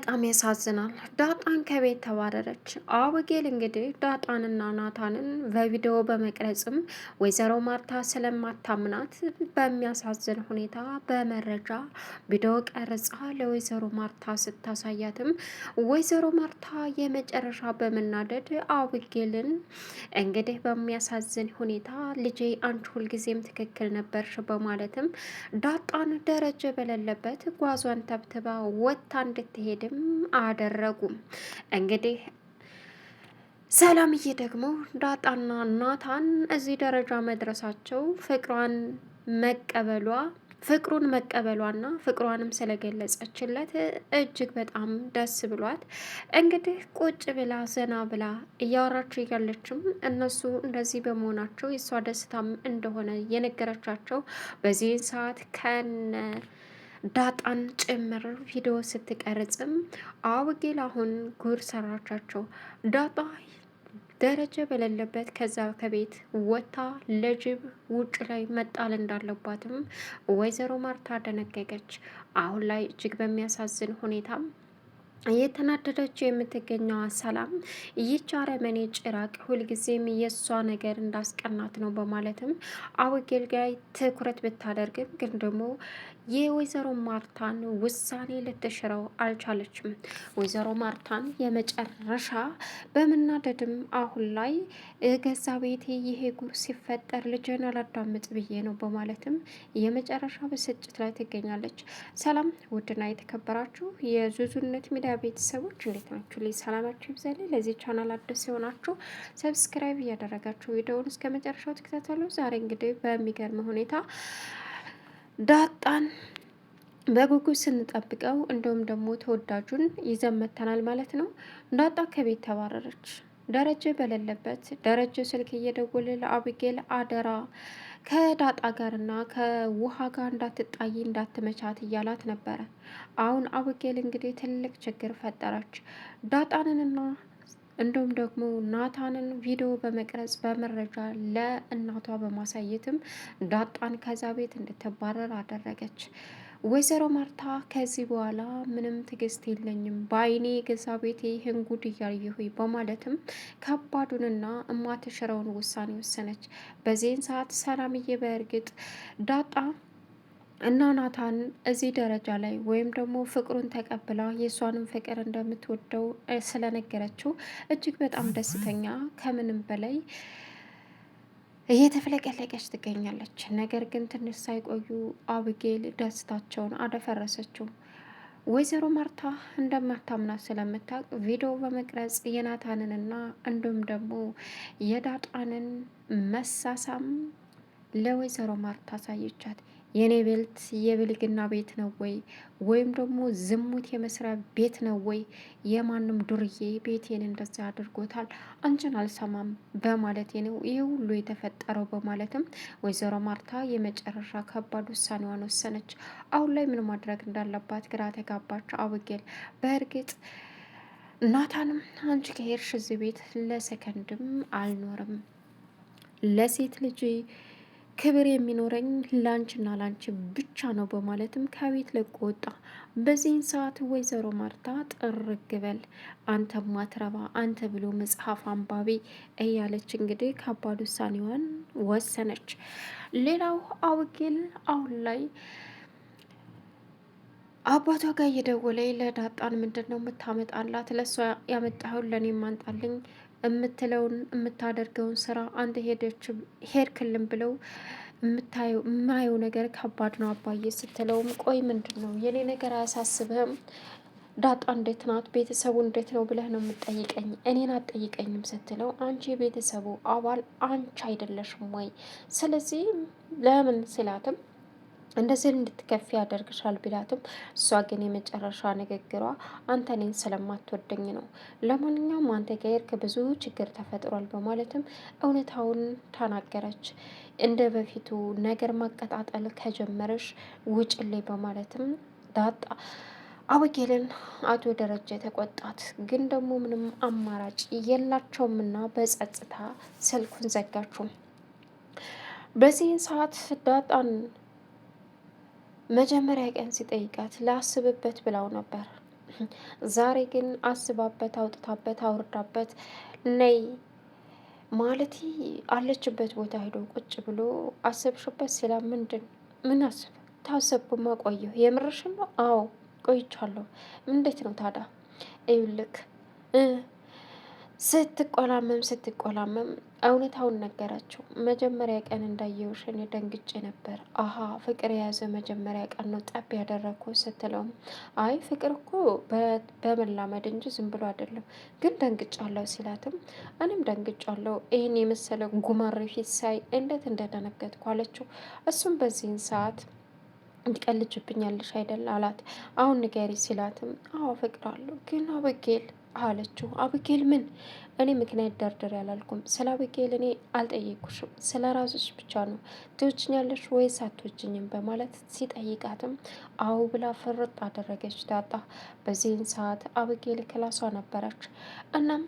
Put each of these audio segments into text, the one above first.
በጣም ያሳዝናል። ዳጣን ከቤት ተባረረች። አበጌል እንግዲህ ዳጣንና ናታንን በቪዲዮ በመቅረጽም ወይዘሮ ማርታ ስለማታምናት በሚያሳዝን ሁኔታ በመረጃ ቪዲዮ ቀርጻ ለወይዘሮ ማርታ ስታሳያትም ወይዘሮ ማርታ የመጨረሻ በመናደድ አበጌልን እንግዲህ በሚያሳዝን ሁኔታ ልጄ አንቺ ሁልጊዜም ትክክል ነበርሽ በማለትም ዳጣን ደረጀ በሌለበት ጓዟን ተብትባ ወጥታ እንድትሄድም አደረጉም። እንግዲህ ሰላምዬ ደግሞ ዳጣና ናታን እዚህ ደረጃ መድረሳቸው ፍቅሩን መቀበሏና ፍቅሯንም ስለገለጸችለት እጅግ በጣም ደስ ብሏት እንግዲህ ቁጭ ብላ ዘና ብላ እያወራችው እያለችም እነሱ እንደዚህ በመሆናቸው የእሷ ደስታም እንደሆነ የነገረቻቸው በዚህን ሰዓት ከነ ዳጣን ጭምር ቪዲዮ ስትቀርጽም አበጌል አሁን ጉድ ሰራቻቸው። ዳጣ ደረጀ በሌለበት ከዛ ከቤት ወጥታ ለጅብ ውጭ ላይ መጣል እንዳለባትም ወይዘሮ ማርታ ደነገገች። አሁን ላይ እጅግ በሚያሳዝን ሁኔታም እየተናደደችው የምትገኘው ሰላም ይህች አረመኔ ጭራቅ ሁልጊዜም የእሷ ነገር እንዳስቀናት ነው በማለትም አበጌል ጋር ትኩረት ብታደርግም ግን ደግሞ የወይዘሮ ማርታን ውሳኔ ልትሽረው አልቻለችም። ወይዘሮ ማርታን የመጨረሻ በመናደድም አሁን ላይ ገዛ ቤቴ ይሄ ጉር ሲፈጠር ልጅን አላዳምጥ ብዬ ነው በማለትም የመጨረሻ ብስጭት ላይ ትገኛለች። ሰላም ውድና የተከበራችሁ የዙዙነት ሚዲያ ቤተሰቦች እንዴት ናችሁ? ላይ ሰላማችሁ ይብዛል። ለዚህ ቻናል አዲስ የሆናችሁ ሰብስክራይብ እያደረጋችሁ ቪዲዮውን እስከ መጨረሻው ተከታተሉ። ዛሬ እንግዲህ በሚገርም ሁኔታ ዳጣን በጉጉት ስንጠብቀው እንዲሁም ደግሞ ተወዳጁን ይዘን መጥተናል ማለት ነው። ዳጣ ከቤት ተባረረች። ደረጀ በሌለበት ደረጀ ስልክ እየደወለ ለአቢጌል አደራ ከዳጣ ጋርና ከውሃ ጋር እንዳትጣይ እንዳትመቻት እያላት ነበረ። አሁን አቢጌል እንግዲህ ትልቅ ችግር ፈጠረች። ዳጣንንና እንዲሁም ደግሞ ናታንን ቪዲዮ በመቅረጽ በመረጃ ለእናቷ በማሳየትም ዳጣን ከዛ ቤት እንድትባረር አደረገች። ወይዘሮ ማርታ ከዚህ በኋላ ምንም ትዕግስት የለኝም በአይኔ ገዛ ቤቴ ይህን ጉድ እያየሁኝ በማለትም ከባዱንና እማትሽረውን ውሳኔ ወሰነች። በዚህን ሰዓት ሰላምዬ በእርግጥ ዳጣ እና ናታን እዚህ ደረጃ ላይ ወይም ደግሞ ፍቅሩን ተቀብላ የእሷንም ፍቅር እንደምትወደው ስለነገረችው እጅግ በጣም ደስተኛ ከምንም በላይ እየተፍለቀለቀች ትገኛለች። ነገር ግን ትንሽ ሳይቆዩ አቢጌል ደስታቸውን አደፈረሰችው። ወይዘሮ ማርታ እንደማታምናት ስለምታውቅ ቪዲዮ በመቅረጽ የናታንንና እንዲሁም ደግሞ የዳጣንን መሳሳም ለወይዘሮ ማርታ አሳየቻት። የኔ ቤት የብልግና ቤት ነው ወይ ወይም ደግሞ ዝሙት የመስሪያ ቤት ነው ወይ? የማንም ዱርዬ ቤቴን እንደዛ አድርጎታል፣ አንቺን አልሰማም በማለቴ ነው ይሄ ሁሉ የተፈጠረው በማለትም ወይዘሮ ማርታ የመጨረሻ ከባድ ውሳኔዋን ወሰነች። አሁን ላይ ምን ማድረግ እንዳለባት ግራ ተጋባች አቢጌል። በእርግጥ ናታንም አንቺ ከሄድሽ እዚህ ቤት ለሰከንድም አልኖርም፣ ለሴት ልጅ ክብር የሚኖረኝ ላንቺና ላንቺ ብቻ ነው በማለትም ከቤት ለቆ ወጣ። በዚህን ሰዓት ወይዘሮ ማርታ ጥርግ በል አንተ ማትረባ አንተ ብሎ መጽሐፍ አንባቢ እያለች እንግዲህ ከባድ ውሳኔዋን ወሰነች። ሌላው አቢጌል አሁን ላይ አባቷ ጋር እየደወለ ለዳጣን ምንድን ነው የምታመጣላት? ለእሷ ያመጣኸውን ለእኔ ማንጣልኝ የምትለውን የምታደርገውን ስራ አንተ ሄድክልን ብለው የማየው ነገር ከባድ ነው አባዬ ስትለውም ቆይ ምንድን ነው የኔ ነገር አያሳስብህም? ዳጣ እንዴት ናት? ቤተሰቡ እንዴት ነው ብለህ ነው የምትጠይቀኝ? እኔን አትጠይቀኝም ስትለው አንቺ የቤተሰቡ አባል አንቺ አይደለሽም ወይ? ስለዚህ ለምን ስላትም እንደዚህ እንድትከፊ ያደርግሻል ቢላትም እሷ ግን የመጨረሻ ንግግሯ አንተ እኔን ስለማትወደኝ ነው፣ ለማንኛውም አንተ ከሄድክ ብዙ ችግር ተፈጥሯል በማለትም እውነታውን ተናገረች። እንደ በፊቱ ነገር ማቀጣጠል ከጀመረሽ ውጭልኝ በማለትም ዳጣ አቢጌልን አቶ ደረጀ ተቆጣት። ግን ደግሞ ምንም አማራጭ የላቸውምና በጸጥታ ስልኩን ዘጋችው። በዚህን ሰዓት ዳጣን መጀመሪያ ቀን ሲጠይቃት ላስብበት ብላው ነበር። ዛሬ ግን አስባበት አውጥታበት አውርዳበት ነይ ማለት አለችበት ቦታ ሄዶ ቁጭ ብሎ አሰብሽበት ሲላ ምን አስብ ታሰብኩማ ቆየሁ። የምርሽን ነው? አዎ ቆይቻለሁ። እንዴት ነው ታዲያ? ይኸውልህ ስትቆላመም እውነታውን ነገራቸው። መጀመሪያ ቀን እንዳየውሽ እኔ ደንግጬ ነበር። አሀ ፍቅር የያዘ መጀመሪያ ቀን ነው ጠብ ያደረግኩ ስትለውም አይ ፍቅር እኮ በመላመድ እንጂ ዝም ብሎ አይደለም፣ ግን ደንግጫለሁ ሲላትም እኔም ደንግጫለሁ ይህን የመሰለ ጉማሬ ፊት ሳይ እንዴት እንደደነገጥኩ አለችው። እሱም በዚህን ሰዓት ትቀልጅብኛለሽ አይደል አላት። አሁን ንገሪ ሲላትም አዎ እፈቅዳለሁ ግን አበጌል አለችው። አብጌል ምን? እኔ ምክንያት ደርድር ያላልኩም። ስለ አብጌል እኔ አልጠየቅኩሽም፣ ስለ ራስሽ ብቻ ነው። ትወጂኛለሽ ወይስ አትወጂኝም በማለት ሲጠይቃትም አዎ ብላ ፍርጥ አደረገች ዳጣ። በዚህን ሰዓት አብጌል ክላሷ ነበረች። እናም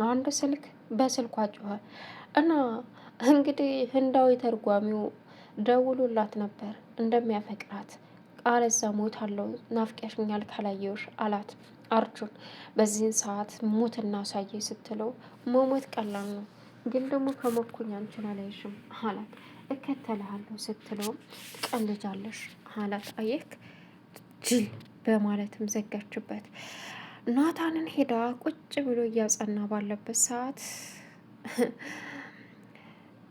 አንድ ስልክ በስልኳ ጮኸ እና እንግዲህ ህንዳዊ ተርጓሚው ደውሎላት ነበር እንደሚያፈቅራት። አለዛ ሞታለሁ ናፍቀሽኛል ካላየውሽ አላት አርጁን። በዚህን ሰዓት ሞት እናሳየ ስትለው መሞት ቀላል ነው፣ ግን ደግሞ ከሞኩኝ አንቺን አላይሽም አላት። እከተልሃለሁ ስትለውም ትቀልጃለሽ አላት። አየክ ጅል በማለትም ዘጋችበት። ናታንን ሄዳ ቁጭ ብሎ እያጸና ባለበት ሰዓት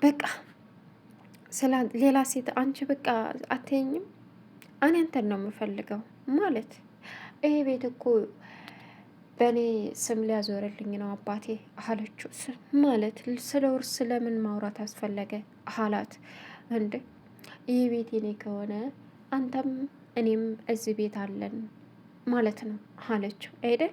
በቃ ሌላ ሴት አንቺ በቃ አትይኝም፣ እኔ አንተን ነው የምፈልገው ማለት ይሄ ቤት እኮ በእኔ ስም ሊያዞርልኝ ነው አባቴ አለችው። ማለት ስለ ውርስ ስለምን ማውራት አስፈለገ አላት። እንደ ይህ ቤት የኔ ከሆነ አንተም እኔም እዚህ ቤት አለን ማለት ነው አለችው። አይደል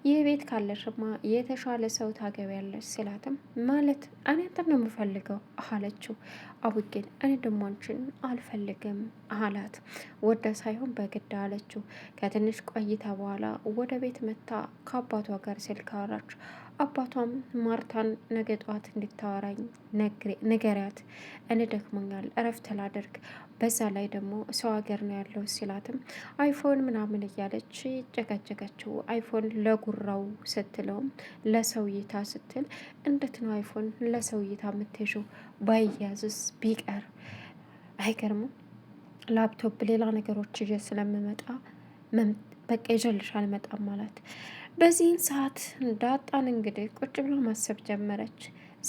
ይህ ቤት ካለሽማ የተሻለ ሰው ታገቢያለሽ ሲላትም ማለት እኔ አንተን ነው የምፈልገው አለችው። አቡጌን እኔ ደግሞ አንቺን አልፈልግም አላት። ወደ ሳይሆን በግድ አለችው። ከትንሽ ቆይታ በኋላ ወደ ቤት መታ ከአባቷ ጋር ስልክ አወራች። አባቷም ማርታን ነገ ጠዋት እንድታወራኝ ንገሪያት፣ እኔ ደክሞኛል እረፍት ላደርግ፣ በዛ ላይ ደግሞ ሰው ሀገር ነው ያለው ሲላትም አይፎን ምናምን እያለች ጨቀጨቀችው። አይፎን ለጉራው ስትለውም ለሰው እይታ ስትል እንዴት ነው አይፎን ለሰው እይታ የምትይዥው? ባይያዝስ ቢቀር አይገርምም? ላፕቶፕ ሌላ ነገሮች ይዤ ስለምመጣ በቃ ይዤልሽ አልመጣም ማለት። በዚህን ሰዓት ዳጣን እንግዲህ ቁጭ ብላ ማሰብ ጀመረች።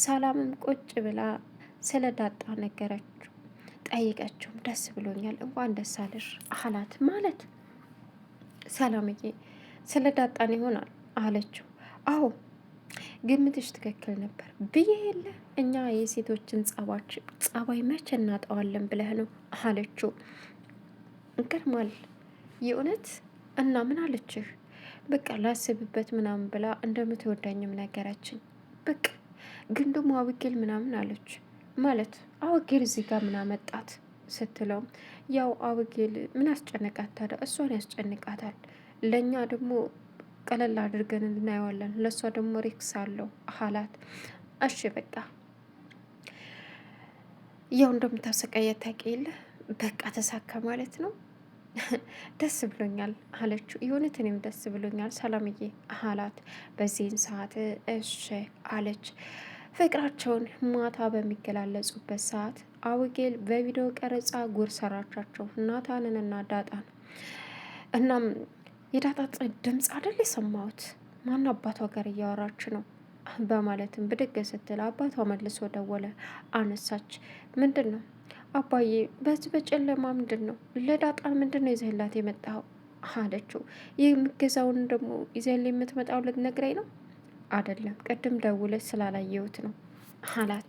ሰላምም ቁጭ ብላ ስለ ዳጣ ነገረችው፣ ጠይቀችውም ደስ ብሎኛል እንኳን ደስ አለሽ አላት። ማለት ሰላምዬ ስለ ዳጣን ይሆናል አለችው። አዎ ግምትሽ ትክክል ነበር ብዬ የለ እኛ የሴቶችን ጸባይ መቼ እናጠዋለን ብለህ ነው አለችው። ይገርማል የእውነት። እና ምን አለችህ? በቃ ላስብበት ምናምን ብላ እንደምትወዳኝም ነገረችኝ። በቃ ግን ደግሞ አውጌል ምናምን አለች። ማለት አውጌል እዚህ ጋር ምን አመጣት ስትለውም ያው አውጌል ምን አስጨነቃት ታዲያ? እሷን ያስጨንቃታል። ለእኛ ደግሞ ቀለል አድርገን እናየዋለን፣ ለእሷ ደግሞ ሪክስ አለው አላት። እሺ በቃ ያው እንደምታሰቃያት ታውቂ የለ በቃ ተሳካ ማለት ነው። ደስ ብሎኛል አለችው። የእውነት እኔም ደስ ብሎኛል ሰላምዬ አላት። በዚህን ሰዓት እሺ አለች። ፍቅራቸውን ማታ በሚገላለጹበት ሰዓት አውጌል በቪዲዮ ቀረጻ ጉር ሰራቻቸው ናታንንና ዳጣን። እናም የዳጣ ድምፅ አይደል የሰማሁት? ማን አባቷ ጋር እያወራች ነው በማለትም ብድግ ስትል አባቷ መልሶ ደወለ። አነሳች። ምንድን ነው አባዬ በዚህ በጨለማ ምንድን ነው? ለዳጣን ምንድን ነው ይዘህላት የመጣኸው አለችው። ይህ የምገዛውን ደግሞ ይዘህል የምትመጣው ልትነግረኝ ነው? አይደለም ቅድም ደውለች ስላላየሁት ነው አላት።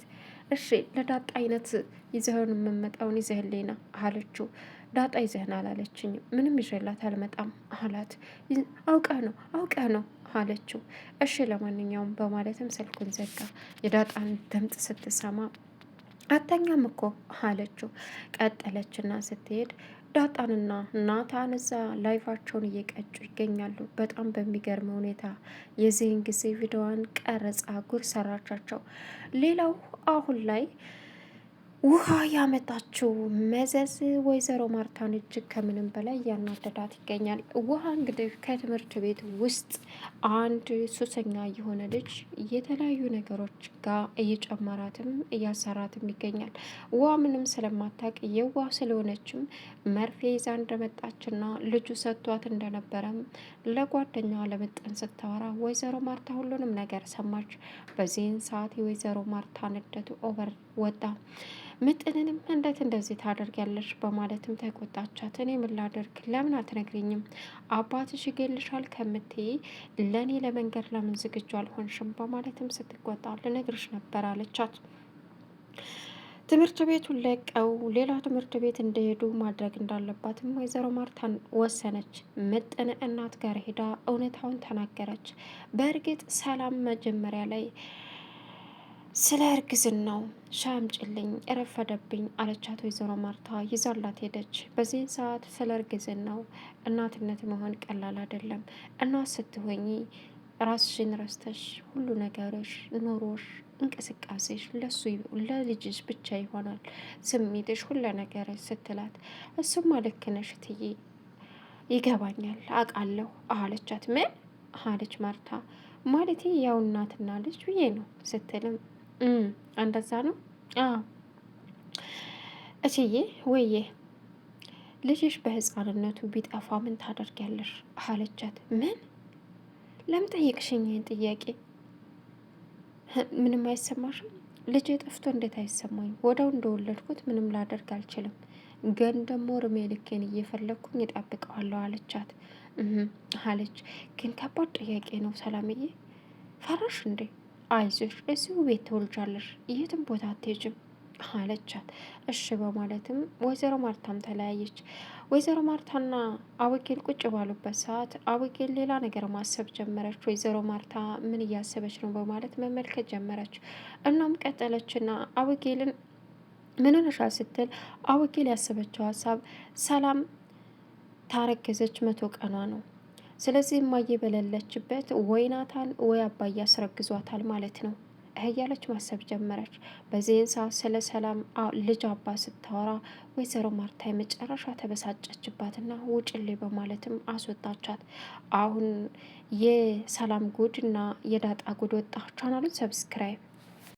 እሺ ለዳጣ አይነት ይዘህን የምመጣውን ይዘህልኝ ነው አለችው። ዳጣ ይዘህን አላለችኝም፣ ምንም ይዤላት አልመጣም አላት። አውቀህ ነው አለችው። እሺ ለማንኛውም በማለትም ስልኩን ዘጋ። የዳጣን ድምፅ ስትሰማ አተኛም እኮ አለችው። ቀጠለችና ስትሄድ ዳጣንና ናታን እዛ ላይፋቸውን እየቀጩ ይገኛሉ። በጣም በሚገርም ሁኔታ የዚህን ጊዜ ቪዲዮዋን ቀረጻ ጉር ሰራቻቸው። ሌላው አሁን ላይ ውሃ ያመጣችው መዘዝ ወይዘሮ ማርታን እጅግ ከምንም በላይ እያናደዳት ይገኛል። ውሃ እንግዲህ ከትምህርት ቤት ውስጥ አንድ ሱሰኛ የሆነ ልጅ የተለያዩ ነገሮች ጋር እየጨመራትም እያሰራትም ይገኛል። ውሃ ምንም ስለማታውቅ የዋህ ስለሆነችም መርፌ ይዛ እንደመጣችና ልጁ ሰጥቷት እንደነበረም ለጓደኛዋ ለምጥን ስታወራ ወይዘሮ ማርታ ሁሉንም ነገር ሰማች። በዚህን ሰዓት የወይዘሮ ማርታ ንደቱ ኦቨር ወጣ። ምጥንንም እንዴት እንደዚህ ታደርጊያለሽ በማለትም ተቆጣቻት። እኔ ምን ላደርግ ለምን አትነግሪኝም? አባትሽ ይገልሻል ከምትይ ለእኔ ለመንገድ ለምን ዝግጁ አልሆንሽም? በማለትም ስትቆጣ ልነግርሽ ነበር አለቻት። ትምህርት ቤቱን ለቀው ሌላ ትምህርት ቤት እንደሄዱ ማድረግ እንዳለባትም ወይዘሮ ማርታን ወሰነች። ምጥን እናት ጋር ሄዳ እውነታውን ተናገረች። በእርግጥ ሰላም መጀመሪያ ላይ ስለ እርግዝናው ሻይ አምጪልኝ እረፈደብኝ አለቻት። ወይዘሮ ማርታ ይዛላት ሄደች። በዚህን ሰዓት ስለ እርግዝናው እናትነት መሆን ቀላል አይደለም። እናት ስትሆኚ ራስሽን ረስተሽ ሁሉ ነገርሽ፣ ኑሮሽ፣ እንቅስቃሴሽ ለልጅሽ ብቻ ይሆናል ስሜትሽ፣ ሁሉ ነገርሽ ስትላት እሱማ ልክ ነሽ እትዬ ይገባኛል አውቃለሁ አለቻት። ምን አለች ማርታ። ማለቴ ያው እናትና ልጅ ብዬ ነው ስትልም እንደዛ ነው። አዎ እትዬ ወዬ ልጅሽ በህፃንነቱ ቢጠፋ ምን ታደርጊያለሽ? አለቻት። ምን ለምን ጠየቅሽኝ ይህን ጥያቄ? ምንም አይሰማሽም? ልጄ ጠፍቶ እንዴት አይሰማኝ? ወደው እንደወለድኩት ምንም ላደርግ አልችልም፣ ግን ደግሞ እድሜ ልኬን እየፈለግኩኝ እጠብቀዋለሁ አለቻት። አለች። ግን ከባድ ጥያቄ ነው ሰላምዬ፣ ፈራሽ እንዴ? አይዞሽ እዚሁ ቤት ትወልጃለሽ፣ የትም ቦታ አትሄጂም አለቻት። እሺ በማለትም ወይዘሮ ማርታም ተለያየች። ወይዘሮ ማርታና አቡጌል ቁጭ ባሉበት ሰዓት አቡጌል ሌላ ነገር ማሰብ ጀመረች። ወይዘሮ ማርታ ምን እያሰበች ነው በማለት መመልከት ጀመረች። እናም ቀጠለችና አቡጌልን ምን ሆነሻል ስትል አቡጌል ያሰበችው ሀሳብ ሰላም ታረገዘች 100 ቀኗ ነው። ስለዚህ እማዬ በሌለችበት ወይ ናታን ወይ አባዬ አስረግዟታል ማለት ነው እያለች ማሰብ ጀመረች። በዚህን ሰዓት ስለ ሰላም ልጅ አባት ስታወራ ወይዘሮ ማርታ የመጨረሻ ተበሳጨችባትና ውጭሌ በማለትም አስወጣቻት። አሁን የሰላም ጉድ እና የዳጣ ጉድ ወጣ። ቻናሉን ሰብስክራይብ